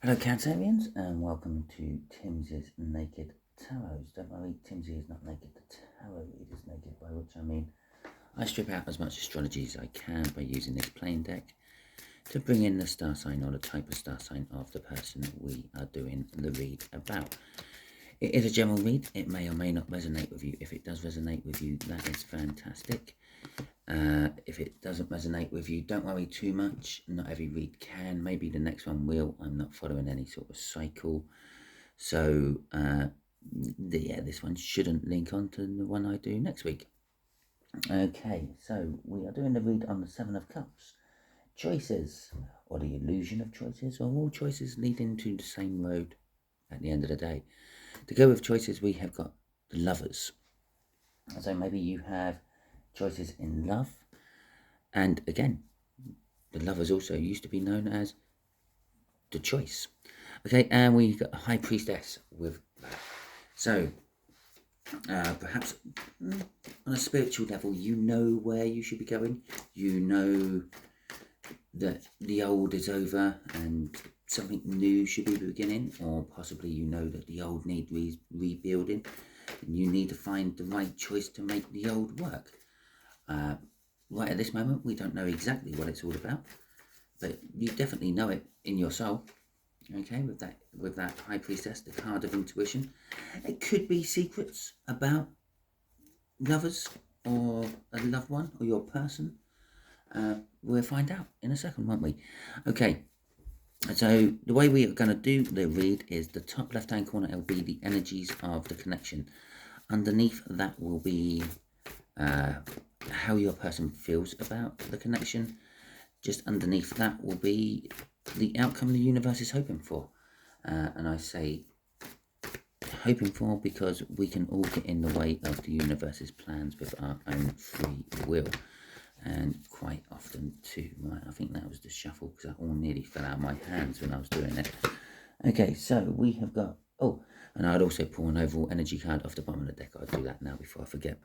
Hello Cancerians and welcome to Timsy's Naked Tarot. Don't worry, Timsy is not naked, the tarot read is naked, by which I mean I strip out as much astrology as I can by using this plain deck to bring in the star sign or the type of star sign of the person we are doing the read about. It is a general read, it may or may not resonate with you. If it does resonate with you, that is fantastic. If it doesn't resonate with you, don't worry too much. Not every read can. Maybe the next one will. I'm not following any sort of cycle. So, this one shouldn't link on to the one I do next week. Okay, so we are doing the read on the Seven of Cups. Choices, or the illusion of choices, or all choices leading to the same road at the end of the day. To go with choices, we have got the Lovers. So maybe you have choices in love, and again, the Lovers also used to be known as the Choice. Okay, and we got a High Priestess with that. So perhaps on a spiritual level, you know where you should be going. You know that the old is over and something new should be beginning, or possibly you know that the old needs rebuilding and you need to find the right choice to make the old work. Right at this moment, we don't know exactly what it's all about, but you definitely know it in your soul. Okay, with that High Priestess, the card of intuition. It could be secrets about lovers or a loved one or your person. We'll find out in a second, won't we? Okay, so the way we are going to do the read is the top left hand corner will be the energies of the connection. Underneath that will be how your person feels about the connection. Just underneath that will be the outcome the universe is hoping for. And I say hoping for because we can all get in the way of the universe's plans with our own free will. And quite often too. Right, I think that was the shuffle because that all nearly fell out of my hands when I was doing it. Okay, so we have got, oh, and I'd also pull an overall energy card off the bottom of the deck. I'll do that now before I forget.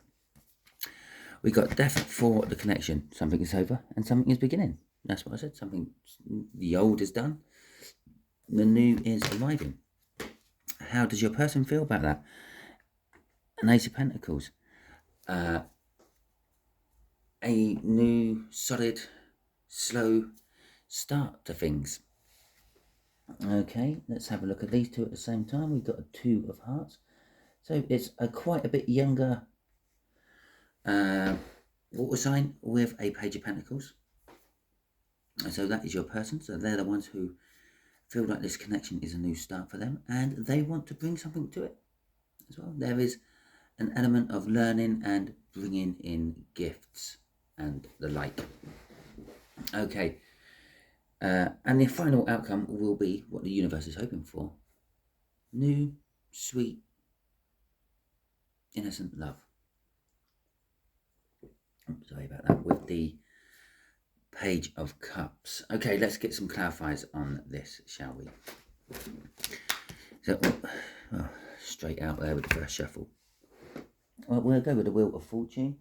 We got death for the connection. Something is over and something is beginning. That's what I said. Something, the old is done, the new is arriving. How does your person feel about that? An Ace of Pentacles. A new, solid, slow start to things. Okay, let's have a look at these two at the same time. We've got a Two of Hearts. So it's a quite a bit younger water sign with a Page of Pentacles. So that is your person. So they're the ones who feel like this connection is a new start for them and they want to bring something to it as well. There is an element of learning and bringing in gifts and the like. Okay, and the final outcome will be what the universe is hoping for. New, sweet, innocent love. Sorry about that. With the Page of Cups. Okay, let's get some clarifiers on this, shall we? So, straight out there with the first shuffle. Well, we'll go with the Wheel of Fortune.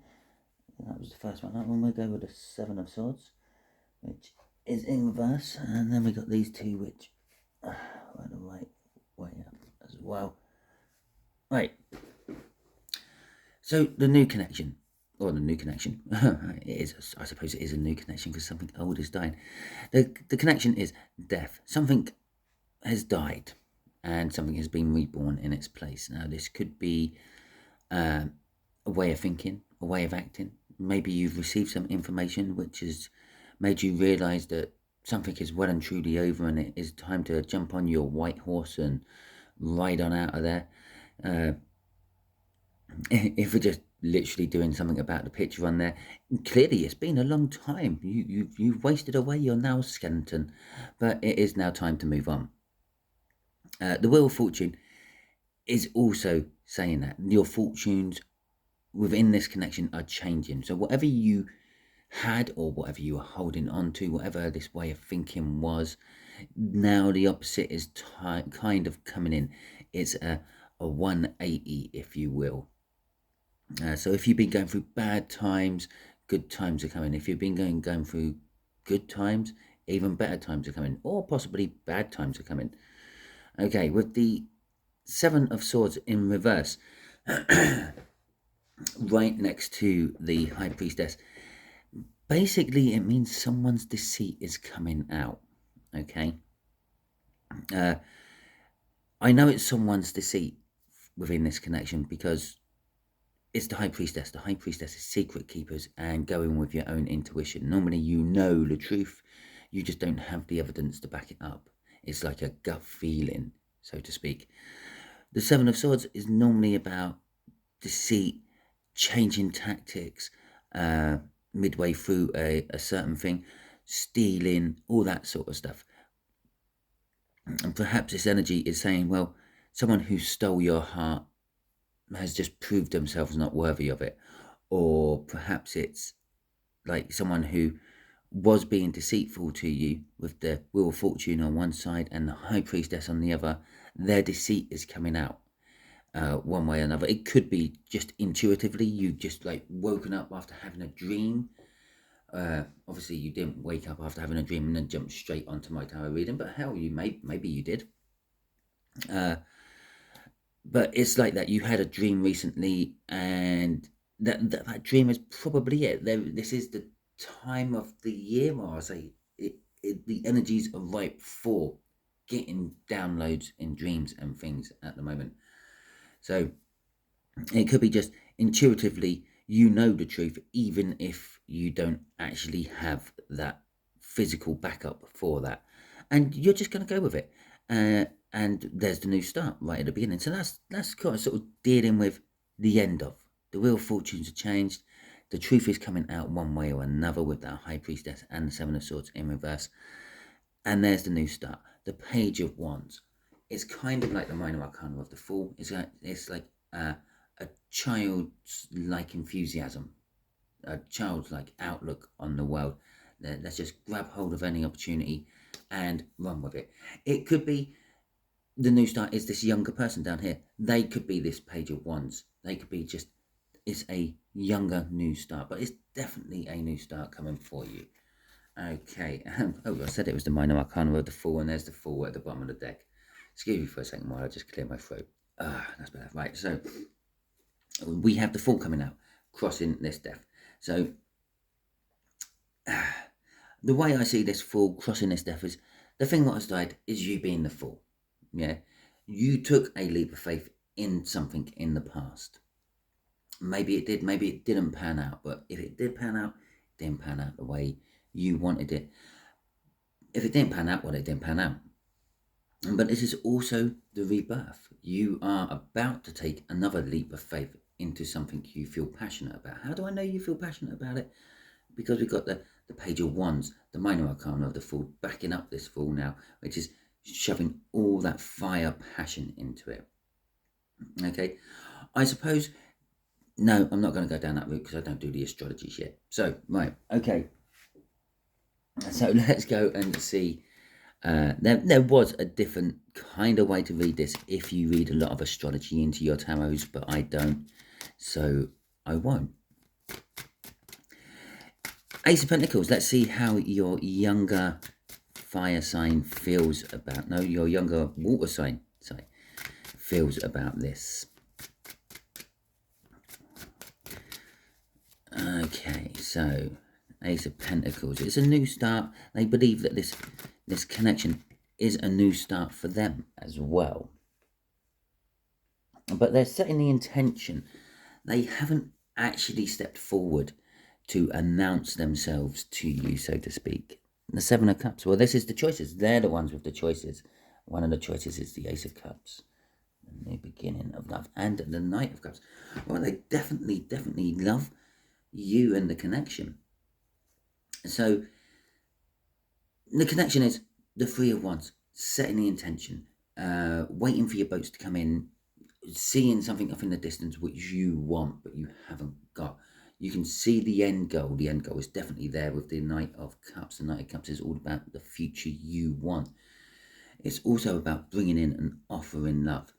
That was the first one. That one we'll go with the Seven of Swords, which is in reverse. And then we got these two, which are the right way up as well. Right. So, the new connection. Or the new connection. It is, I suppose it is a new connection because something old is dying. The connection is death. Something has died and something has been reborn in its place. Now, this could be a way of thinking, a way of acting. Maybe you've received some information which has made you realise that something is well and truly over and it is time to jump on your white horse and ride on out of there. If we're just literally doing something about the picture on there, clearly it's been a long time. You've wasted away your nail skeleton, but it is now time to move on. The Wheel of Fortune is also saying that your fortunes within this connection are changing. So whatever you had or whatever you are holding on to, whatever this way of thinking was, now the opposite is kind of coming in. It's a 180, if you will. So if you've been going through bad times, good times are coming. If you've been going through good times, even better times are coming, or possibly bad times are coming. Okay, with the Seven of Swords in reverse, right next to the High Priestess, basically it means someone's deceit is coming out. Okay, I know it's someone's deceit within this connection because it's the High Priestess. The High Priestess is secret keepers and going with your own intuition. Normally you know the truth, you just don't have the evidence to back it up. It's like a gut feeling, so to speak. The Seven of Swords is normally about deceit, changing tactics, midway through a certain thing, stealing, all that sort of stuff. And perhaps this energy is saying, well, someone who stole your heart has just proved themselves not worthy of it. Or perhaps it's like someone who was being deceitful to you with the Wheel of Fortune on one side and the High Priestess on the other. Their deceit is coming out one way or another. It could be just intuitively, you just like woken up after having a dream. Obviously you didn't wake up after having a dream and then jump straight onto my tarot reading, but hell, maybe you did. But it's like that. You had a dream recently, and that dream is probably it. This is the time of the year where I say the energies are ripe for getting downloads in dreams and things at the moment. So it could be just intuitively, you know the truth, even if you don't actually have that physical backup for that. And you're just going to go with it. And there's the new start right at the beginning. So that's kind of sort of dealing with the end of. The Wheel of Fortunes are changed. The truth is coming out one way or another with that High Priestess and the Seven of Swords in reverse. And there's the new start. The Page of Wands. It's kind of like the Minor Arcana of the Fool. It's like a childlike enthusiasm, a childlike outlook on the world. Let's just grab hold of any opportunity and run with it. It could be the new start is this younger person down here. They could be this Page of Wands. They could be just, it's a younger new start, but it's definitely a new start coming for you. Okay, oh, I said it was the Minor Arcana of the Fool, and there's the Fool at the bottom of the deck. Excuse me for a second while I just clear my throat. That's better. Right, so we have the Fool coming out, crossing this death. So the way I see this Fool crossing this death is, the thing that has died is you being the Fool. Yeah, you took a leap of faith in something in the past. Maybe it did, maybe it didn't pan out, but if it did pan out, it didn't pan out the way you wanted it. If it didn't pan out, well, it didn't pan out. But this is also the rebirth. You are about to take another leap of faith into something you feel passionate about. How do I know you feel passionate about it? Because we've got the Page of Wands, the Minor Arcana of the Fool, backing up this Fool now, which is shoving all that fire passion into it. Okay, I suppose, no, I'm not going to go down that route because I don't do the astrologies yet. So, right, okay. So let's go and see. There was a different kind of way to read this if you read a lot of astrology into your tarots, but I don't, so I won't. Ace of Pentacles, let's see how your younger fire sign feels about, no, your younger water sign, sorry, feels about this. Okay, so Ace of Pentacles, it's a new start. They believe that this connection is a new start for them as well. But they're setting the intention. They haven't actually stepped forward to announce themselves to you, so to speak. The Seven of Cups, well, this is the choices. They're the ones with the choices. One of the choices is the Ace of Cups. The new beginning of love. And the Knight of Cups. Well, they definitely love you and the connection. So the connection is the Three of Wands, setting the intention, waiting for your boats to come in, seeing something off in the distance which you want but you haven't got. You can see the end goal. The end goal is definitely there with the Knight of Cups. The Knight of Cups is all about the future you want. It's also about bringing in an offer in love.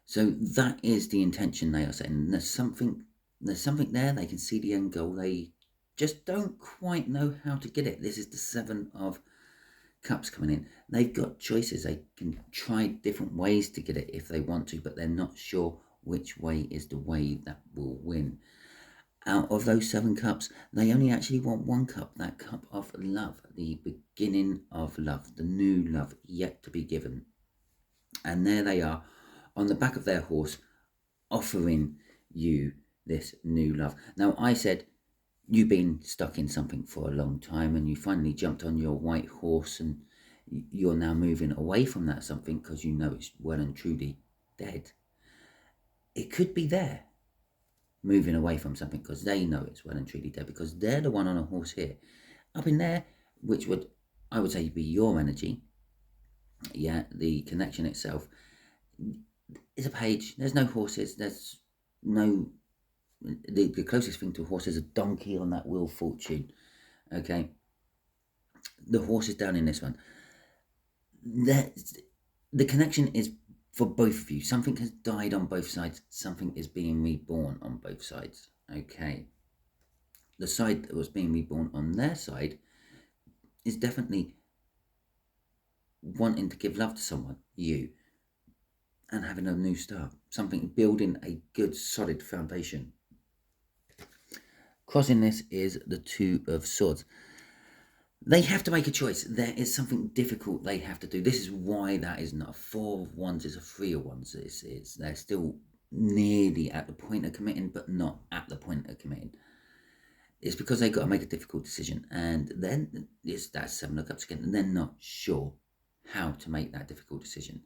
So that is the intention they are setting. There's something there. They can see the end goal. They just don't quite know how to get it. This is the Seven of Cups coming in. They've got choices. They can try different ways to get it if they want to, but they're not sure which way is the way that will win. Out of those 7 cups, they only actually want 1 cup, that cup of love, the beginning of love, the new love yet to be given. And there they are on the back of their horse offering you this new love. Now, I said you've been stuck in something for a long time and you finally jumped on your white horse and you're now moving away from that something because you know it's well and truly dead. It could be there, moving away from something because they know it's well and truly dead, because they're the one on a horse here. Up in there, which would, I would say, be your energy. Yeah, the connection itself is a page. There's no horses. There's no... The closest thing to a horse is a donkey on that Wheel of Fortune. Okay. The horse is down in this one. The connection is for both of you. Something has died on both sides. Something is being reborn on both sides. Okay. The side that was being reborn on their side is definitely wanting to give love to someone, you, and having a new start. Something, building a good, solid foundation. Crossing this is the Two of Swords. They have to make a choice. There is something difficult they have to do. This is why that is not a 4 of Wands, it's a 3 of Wands. They're still nearly at the point of committing, but not at the point of committing. It's because they've got to make a difficult decision. And then that's 7 of Cups again. And they're not sure how to make that difficult decision.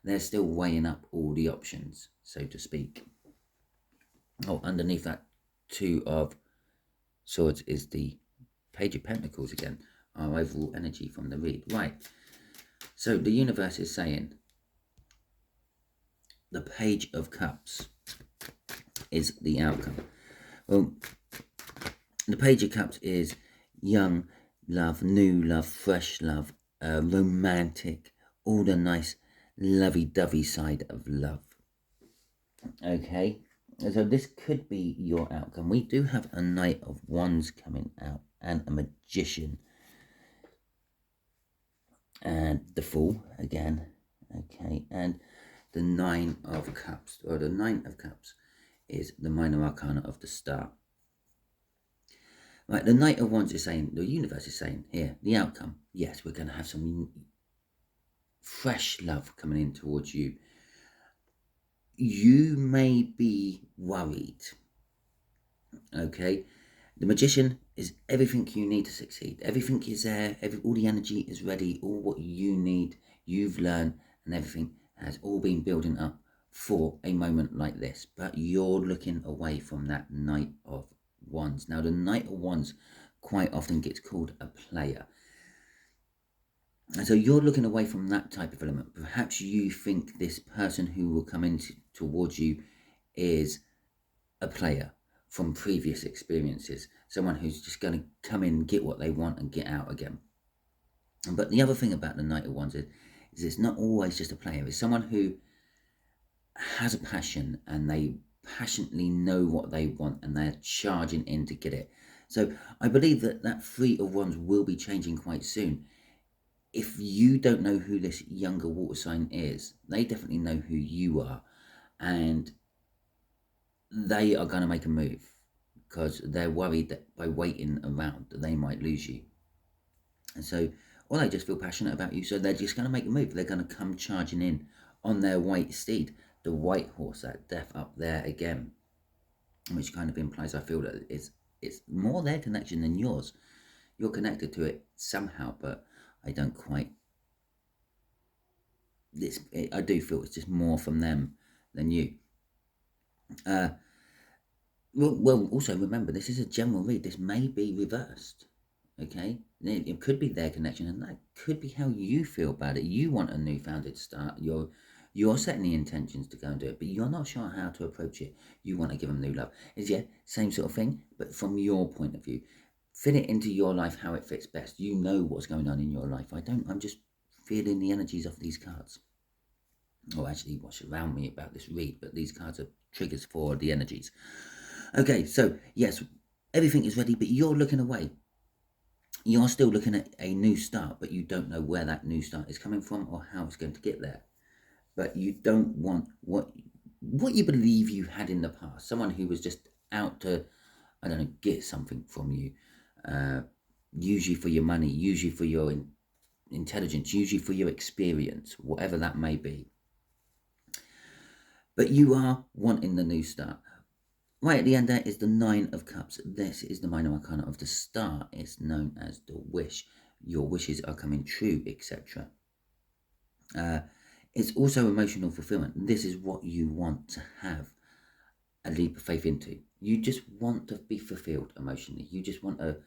They're still weighing up all the options, so to speak. Oh, underneath that 2 of Swords is the Page of Pentacles again, our overall energy from the read. Right, so the universe is saying the Page of Cups is the outcome. Well, the Page of Cups is young love, new love, fresh love, romantic, all the nice lovey-dovey side of love. Okay, so this could be your outcome. We do have a Knight of Wands coming out and a Magician and the Fool again. Okay, and the 9 of Cups, or the 9 of Cups is the minor arcana of the Star. Right, the Knight of Wands is saying, the universe is saying here, the outcome, yes, we're going to have some fresh love coming in towards you. You may be worried, okay? The Magician is everything you need to succeed. Everything is there, all the energy is ready, all what you need, you've learned, and everything has all been building up for a moment like this. But you're looking away from that Knight of Wands. Now, the Knight of Wands quite often gets called a player. And so you're looking away from that type of element. Perhaps you think this person who will come in towards you is a player from previous experiences. Someone who's just going to come in, get what they want and get out again. But the other thing about the Knight of Wands is it's not always just a player. It's someone who has a passion and they passionately know what they want and they're charging in to get it. So I believe that 3 of Wands will be changing quite soon. If you don't know who this younger water sign is, they definitely know who you are, and they are going to make a move because they're worried that by waiting around that they might lose you. And so, or they just feel passionate about you, so they're just going to make a move. They're going to come charging in on their white steed, the white horse, that death up there again, which kind of implies, I feel, that it's more their connection than yours. You're connected to it somehow, but I don't quite. I do feel it's just more from them than you. Well, also remember, this is a general read. This may be reversed. Okay, it could be their connection, and that could be how you feel about it. You want a new founded start. You're setting the intentions to go and do it, but you're not sure how to approach it. You want to give them new love. Is same sort of thing, but from your point of view. Fit it into your life how it fits best. You know what's going on in your life. I'm just feeling the energies of these cards. Or actually what's around me about this read, but these cards are triggers for the energies. Okay, so yes, everything is ready, but you're looking away. You're still looking at a new start, but you don't know where that new start is coming from or how it's going to get there. But you don't want what you believe you had in the past. Someone who was just out to, I don't know, get something from you, usually for your money, usually for your intelligence, usually for your experience, whatever that may be. But you are wanting the new start. Right at the end there is the Nine of Cups. This is the minor arcana of the star. It's known as the wish. Your wishes are coming true, etc. It's also emotional fulfillment. This is what you want to have a leap of faith into. You just want to be fulfilled emotionally. You just want to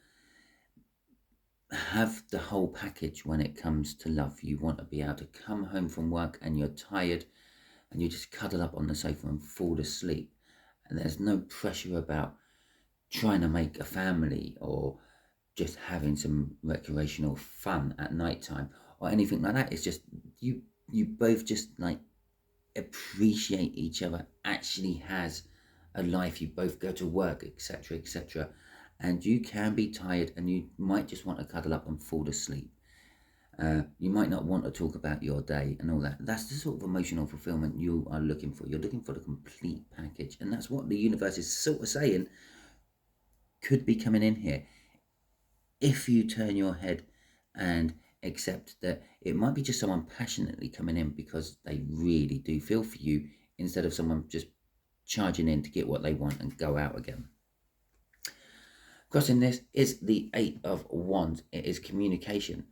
have the whole package when it comes to love. You want to be able to come home from work and you're tired and you just cuddle up on the sofa and fall asleep. And there's no pressure about trying to make a family or just having some recreational fun at night time or anything like that. It's just you both just like appreciate each other, actually has a life. You both go to work, etc., etc., and you can be tired and you might just want to cuddle up and fall asleep. You might not want to talk about your day and all that. That's the sort of emotional fulfillment you are looking for. You're looking for the complete package, and that's what the universe is sort of saying could be coming in here. If you turn your head and accept that it might be just someone passionately coming in because they really do feel for you, instead of someone just charging in to get what they want and go out again. Crossing this is the Eight of Wands. It is communication.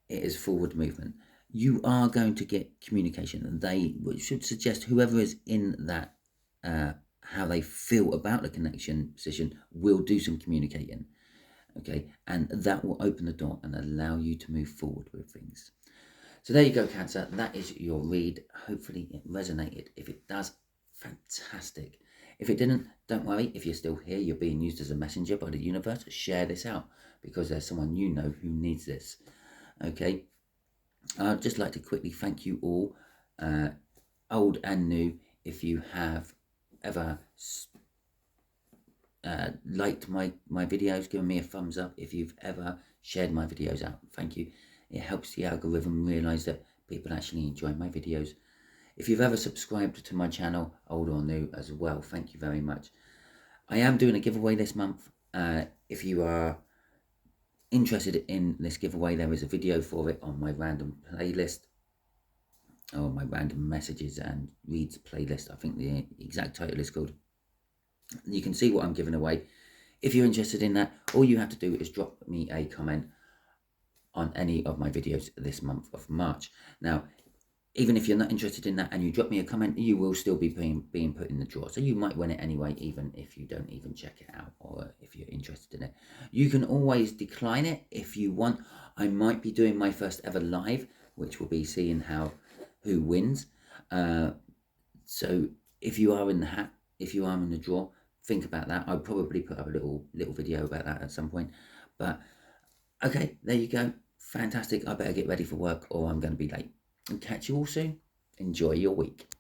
It is forward movement. You are going to get communication. They should suggest whoever is in that, how they feel about the connection position will do some communicating. Okay, and that will open the door and allow you to move forward with things. So there you go, Cancer. That is your read. Hopefully it resonated. If it does, fantastic. If it didn't, don't worry. If you're still here, you're being used as a messenger by the universe. Share this out because there's someone you know who needs this. Okay, I'd just like to quickly thank you all, old and new. If you have ever liked my videos, given me a thumbs up. If you've ever shared my videos out, thank you. It helps the algorithm realize that people actually enjoy my videos. If you've ever subscribed to my channel, old or new as well, thank you very much. I am doing a giveaway this month. If you are interested in this giveaway, there is a video for it on my random playlist, or my random messages and reads playlist. I think the exact title is called. You can see what I'm giving away. If you're interested in that, all you have to do is drop me a comment on any of my videos this month of March. Now, even if you're not interested in that and you drop me a comment, you will still be being put in the draw. So you might win it anyway, even if you don't even check it out, or if you're interested in it. You can always decline it if you want. I might be doing my first ever live, which will be seeing who wins. So if you are in the hat, if you are in the draw, think about that. I'll probably put up a little video about that at some point. But okay, there you go. Fantastic. I better get ready for work or I'm going to be late. And catch you all soon. Enjoy your week.